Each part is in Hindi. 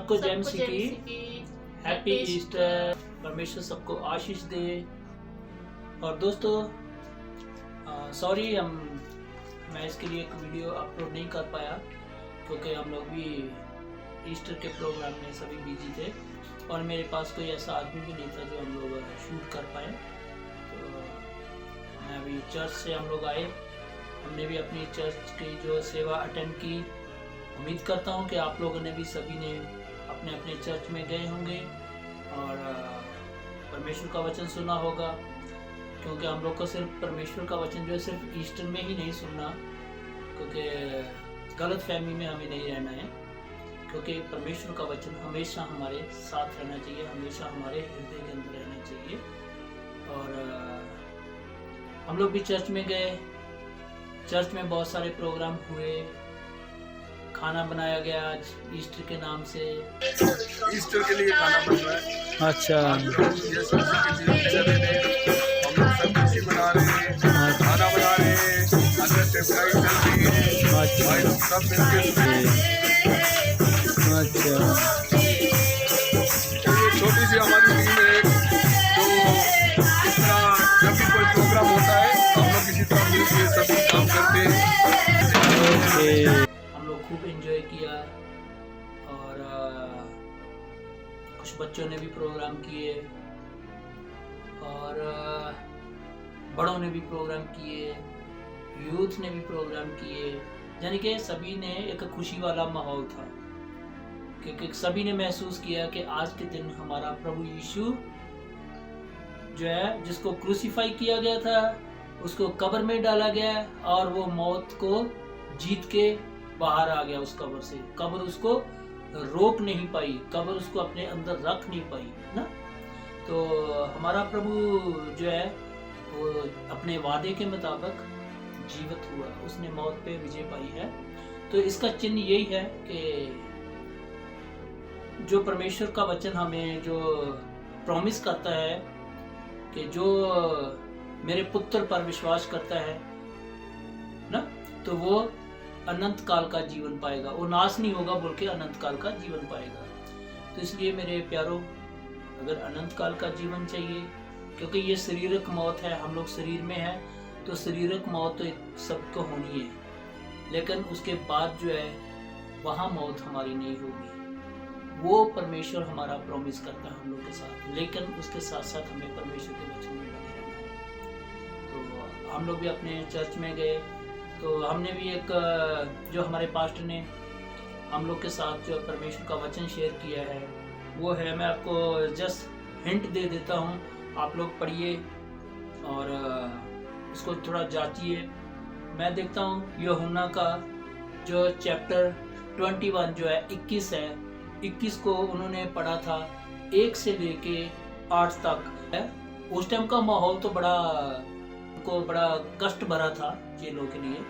सबको जय मसीह की हैप्पी ईस्टर। परमेश्वर सबको आशीष दे। और दोस्तों सॉरी मैं इसके लिए एक वीडियो अपलोड नहीं कर पाया क्योंकि हम लोग भी ईस्टर के प्रोग्राम में सभी बिजी थे और मेरे पास कोई ऐसा आदमी भी नहीं था जो हम लोग शूट कर पाए। तो मैं अभी चर्च से हम लोग आए, हमने भी अपनी चर्च की जो सेवा अटेंड की। उम्मीद करता हूँ कि आप लोगों ने भी सभी ने अपने अपने चर्च में गए होंगे और परमेश्वर का वचन सुना होगा, क्योंकि हम लोग को सिर्फ परमेश्वर का वचन जो है सिर्फ ईस्टर में ही नहीं सुनना, क्योंकि गलत फहमी में हमें नहीं रहना है, क्योंकि परमेश्वर का वचन हमेशा हमारे साथ रहना चाहिए, हमेशा हमारे हृदय के अंदर रहना चाहिए। और हम लोग भी चर्च में गए, चर्च में बहुत सारे प्रोग्राम हुए, खाना बनाया गया आज ईस्टर के नाम से। ईस्टर के लिए खाना बन रहा है। अच्छा, हम लोग सब खुशी मना रहे हैं, खाना बना रहे हैं, अंदर से फ्राई चल रही है, भाई लोग सब मिलके। अच्छा, ये छोटी सी हमारी टीम है जो इस तरह जब भी कोई प्रोग्राम होता है हम लोग किसी तरह मिलके सभी काम करते हैं। हम लोग खूब एंजॉय किया और कुछ बच्चों ने भी प्रोग्राम किए और बड़ों ने भी प्रोग्राम किए, यूथ ने भी प्रोग्राम किए, यानी कि सभी ने एक खुशी वाला माहौल था, क्योंकि सभी ने महसूस किया कि आज के दिन हमारा प्रभु यीशु जो है, जिसको क्रूसीफाई किया गया था, उसको कब्र में डाला गया और वो मौत को जीत के बाहर आ गया उस कब्र से। कब्र उसको रोक नहीं पाई, कब्र उसको अपने अंदर रख नहीं पाई ना। तो हमारा प्रभु जो है वो अपने वादे के मुताबिक जीवित हुआ, उसने मौत पे विजय पाई है। तो इसका चिन्ह यही है कि जो परमेश्वर का वचन हमें जो प्रॉमिस करता है कि जो मेरे पुत्र पर विश्वास करता है ना, तो वो अनंत काल का जीवन पाएगा, वो नाश नहीं होगा बल्कि अनंत काल का जीवन पाएगा। तो इसलिए मेरे प्यारों, अगर अनंत काल का जीवन चाहिए, क्योंकि ये शारीरिक मौत है, हम लोग शरीर में है, तो शारीरिक मौत तो सबको होनी है, लेकिन उसके बाद जो है वहाँ मौत हमारी नहीं होगी। वो परमेश्वर हमारा प्रॉमिस करता है हम लोग के साथ, लेकिन उसके साथ साथ हमें परमेश्वर के वचन में बने रहना है। तो हम लोग भी अपने चर्च में गए, तो हमने भी एक जो हमारे पास्टर ने हम लोग के साथ जो परमेश्वर का वचन शेयर किया है वो है, मैं आपको जस्ट हिंट दे देता हूँ, आप लोग पढ़िए और इसको थोड़ा जांचिए। मैं देखता हूँ यूहन्ना का जो चैप्टर 21 जो है 21 है, 21 को उन्होंने पढ़ा था 1 से लेके 8 तक है। उस टाइम का माहौल तो बड़ा कष्ट भरा था चेलों के लिए।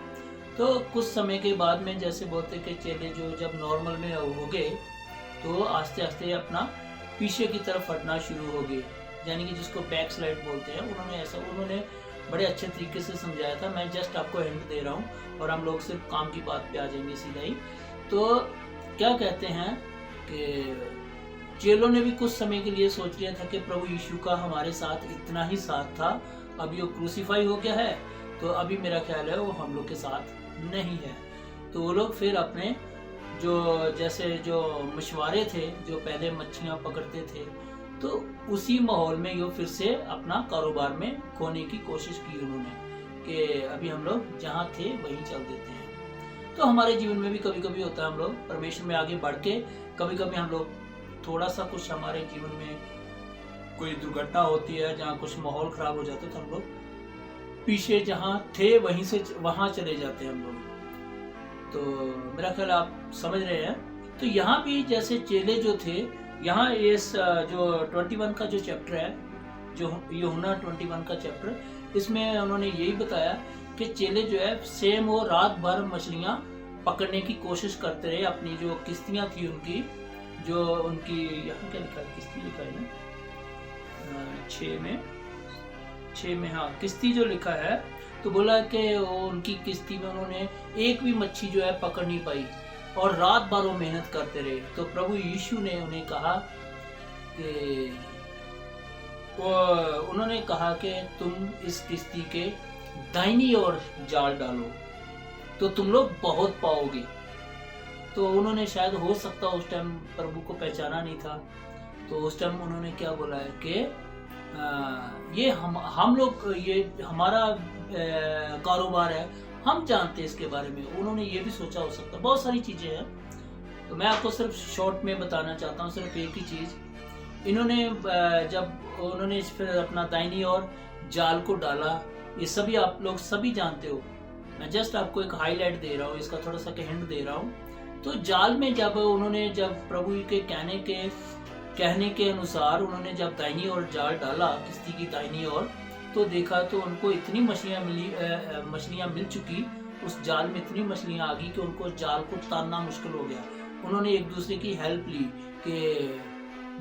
तो कुछ समय के बाद में जैसे बोलते कि चेले जो जब नॉर्मल में हो गए तो आस्ते आस्ते अपना पीछे की तरफ हटना शुरू हो गए, यानी कि जिसको बैक स्लाइड बोलते हैं। उन्होंने बड़े अच्छे तरीके से समझाया था। मैं जस्ट आपको हिंट दे रहा हूँ और हम लोग सिर्फ काम की बात पे आ जाएंगे सीधा ही। तो क्या कहते हैं कि चेलों ने भी कुछ समय के लिए सोच लिया था कि प्रभु यीशु का हमारे साथ इतना ही साथ था, अभी वो क्रूसीफाई हो गया है तो अभी मेरा ख्याल है वो हम लोग के साथ नहीं है। तो वो लोग फिर अपने जो मछुआरे थे, जो पहले मच्छियाँ पकड़ते थे, तो उसी माहौल में ये फिर से अपना कारोबार में खोने की कोशिश की उन्होंने कि अभी हम लोग जहाँ थे वहीं चल देते हैं। तो हमारे जीवन में भी कभी कभी होता है, हम लोग परमेश्वर में आगे बढ़ के कभी कभी हम लोग थोड़ा सा कुछ हमारे जीवन में कोई दुर्घटना होती है जहाँ कुछ माहौल खराब हो जाता है, तो हम लोग पीछे जहाँ थे वहीं से वहाँ चले जाते हैं हम लोग। तो मेरा ख्याल आप समझ रहे हैं। तो यहाँ भी जैसे चेले जो थे, यहाँ इस जो 21 का जो चैप्टर है, जो यूहन्ना 21 का चैप्टर, इसमें उन्होंने यही बताया कि चेले जो है सेम वो रात भर मछलियाँ पकड़ने की कोशिश करते रहे। अपनी जो किश्तियाँ थी उनकी यहाँ क्या लिखा है, किश्ती लिखा है ना 6 में हाँ किश्ती जो लिखा है, तो बोला कि वो उनकी किश्ती में उन्होंने एक भी मच्छी जो है पकड़ नहीं पाई। और रात भर वो मेहनत करते रहे। तो प्रभु यीशु ने उन्हें कहा कि उन्होंने कहा कि तुम इस किश्ती के दाहिनी ओर जाल डालो तो तुम लोग बहुत पाओगे। तो उन्होंने शायद हो सकता उस टाइम प्रभु को पहचाना नहीं था, तो उस टाइम उन्होंने क्या बोला है कि ये हम लोग, ये हमारा कारोबार है, हम जानते हैं इसके बारे में। उन्होंने ये भी सोचा हो सकता, बहुत सारी चीज़ें हैं। तो मैं आपको सिर्फ शॉर्ट में बताना चाहता हूँ सिर्फ एक ही चीज़। इन्होंने जब उन्होंने फिर अपना दाहिनी ओर जाल को डाला, ये सभी आप लोग सभी जानते हो, मैं जस्ट आपको एक हाईलाइट दे रहा हूँ, इसका थोड़ा सा हिंट दे रहा हूँ। तो जाल में जब उन्होंने, जब प्रभु के कहने के अनुसार उन्होंने जब दाहिनी ओर जाल डाला, किश्ती की दाहिनी ओर, तो देखा तो उनको इतनी मछलियाँ मिल चुकी, उस जाल में इतनी मछलियाँ आ गई कि उनको जाल को तानना मुश्किल हो गया। उन्होंने एक दूसरे की हेल्प ली कि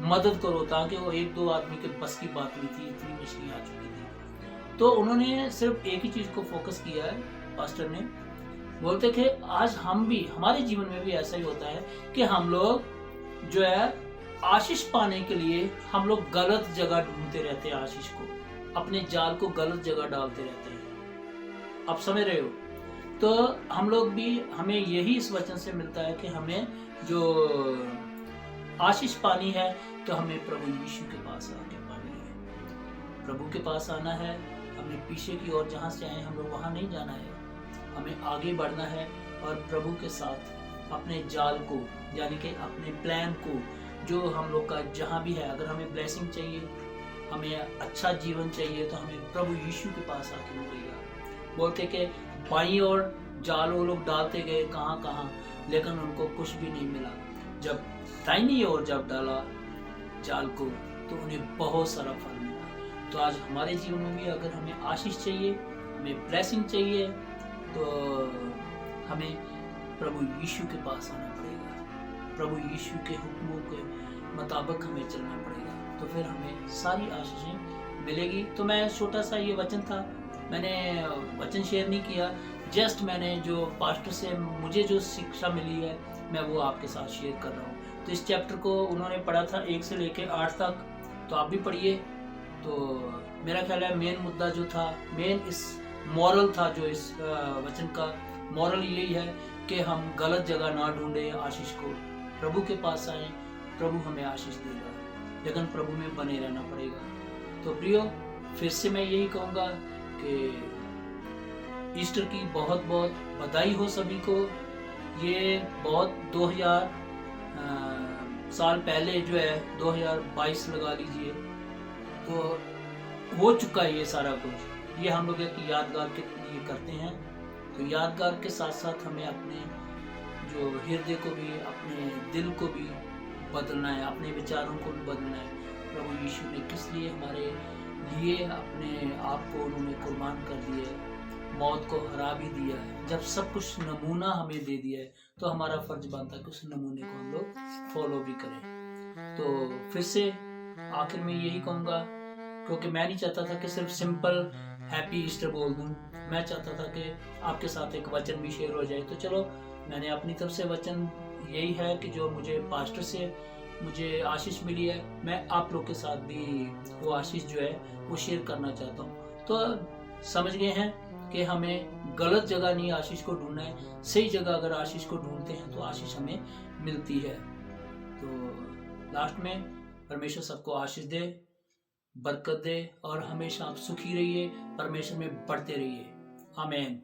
मदद करो, ताकि वो एक दो आदमी के बस की बात नहीं थी, इतनी मछलियाँ आ चुकी थी। तो उन्होंने सिर्फ एक ही चीज़ को फोकस किया है, पास्टर ने बोलते थे आज हम भी, हमारे जीवन में भी ऐसा ही होता है कि हम लोग जो है आशीष पाने के लिए हम लोग गलत जगह ढूंढते रहते हैं, आशीष को, अपने जाल को गलत जगह डालते रहते हैं। आप समझ रहे हो? तो हम लोग भी, हमें यही इस वचन से मिलता है कि हमें जो आशीष पानी है तो हमें प्रभु यीशु के पास आके पानी है, प्रभु के पास आना है। हमें पीछे की ओर जहाँ से आए हम लोग वहाँ नहीं जाना है, हमें आगे बढ़ना है और प्रभु के साथ अपने जाल को, यानी कि अपने प्लान को, जो हम लोग का जहाँ भी है, अगर हमें ब्लेसिंग चाहिए, हमें अच्छा जीवन चाहिए, तो हमें प्रभु यीशु के पास आके मिलेगा। बोलते कि बाईं ओर जाल वो लोग डालते गए कहाँ कहाँ, लेकिन उनको कुछ भी नहीं मिला। जब दाहिनी ओर जब डाला जाल को तो उन्हें बहुत सारा फल मिला। तो आज हमारे जीवन में भी अगर हमें आशीष चाहिए, हमें ब्लेसिंग चाहिए, तो हमें प्रभु यीशु के पास आना पड़ेगा, प्रभु यीशु के हुक्मों के मुताबिक हमें चलना पड़ेगा, तो फिर हमें सारी आशीषें मिलेगी। तो मैं छोटा सा ये वचन था, मैंने वचन शेयर नहीं किया, जस्ट मैंने जो पास्टर से मुझे जो शिक्षा मिली है मैं वो आपके साथ शेयर कर रहा हूँ। तो इस चैप्टर को उन्होंने पढ़ा था 1 से लेकर 8 तक, तो आप भी पढ़िए। तो मेरा ख्याल है मेन मुद्दा जो था, मेन इस मॉरल था, जो इस वचन का मॉरल यही है कि हम गलत जगह ना ढूंढें आशीष को, प्रभु के पास आए, प्रभु हमें आशीष देगा, लेकिन प्रभु में बने रहना पड़ेगा। तो प्रियो, फिर से मैं यही कहूँगा कि ईस्टर की बहुत बहुत बधाई हो सभी को। ये बहुत 2000 साल पहले जो है 2022 लगा लीजिए, तो हो चुका है ये सारा कुछ। ये हम लोग एक यादगार के लिए करते हैं। तो यादगार के साथ साथ हमें अपने जो हृदय को भी, अपने दिल को भी बदलना है, अपने विचारों को भी बदलना है। प्रभु यीशु ने किस लिए हमारे लिए अपने आप को उन्होंने कुर्बान कर दिया है, मौत को हरा भी दिया है। जब सब कुछ नमूना हमें दे दिया है तो हमारा फर्ज बनता है कि उस नमूने को हम लोग फॉलो भी करें। तो फिर से आखिर में यही कहूँगा, क्योंकि मैं नहीं चाहता था कि सिर्फ सिंपल हैप्पी ईस्टर बोल दूँ, मैं चाहता था कि आपके साथ एक वचन भी शेयर हो जाए। तो चलो, मैंने अपनी तरफ से वचन यही है कि जो मुझे पास्टर से मुझे आशीष मिली है, मैं आप लोग के साथ भी वो आशीष जो है वो शेयर करना चाहता हूँ। तो समझ गए हैं कि हमें गलत जगह नहीं आशीष को ढूंढना है, सही जगह अगर आशीष को ढूंढते हैं तो आशीष हमें मिलती है। तो लास्ट में परमेश्वर सबको आशीष दे, बरकत दे और हमेशा आप सुखी रहिए, परमेश्वर में बढ़ते रहिए। आमीन।